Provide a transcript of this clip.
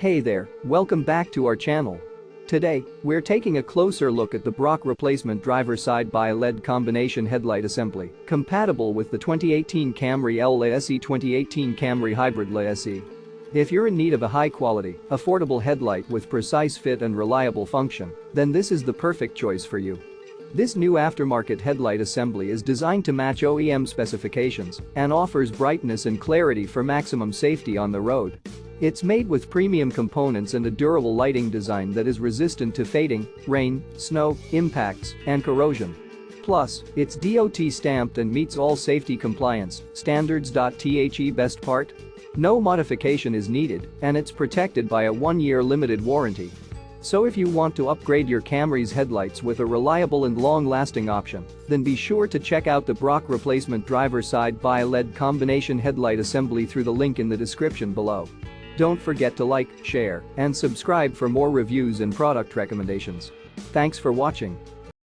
Hey there, welcome back to our channel. Today, we're taking a closer look at the Brock replacement driver side Biled combination headlight assembly, compatible with the 2018 Camry LE 2018 Camry Hybrid LE. If you're in need of a high-quality, affordable headlight with precise fit and reliable function, then this is the perfect choice for you. This new aftermarket headlight assembly is designed to match OEM specifications and offers brightness and clarity for maximum safety on the road. It's made with premium components and a durable lighting design that is resistant to fading, rain, snow, impacts, and corrosion. Plus, it's DOT stamped and meets all safety compliance standards. The best part? No modification is needed, and it's protected by a 1-year limited warranty. So if you want to upgrade your Camry's headlights with a reliable and long-lasting option, then be sure to check out the Brock replacement driver side Biled combination headlight assembly through the link in the description below. Don't forget to like, share, and subscribe for more reviews and product recommendations. Thanks for watching.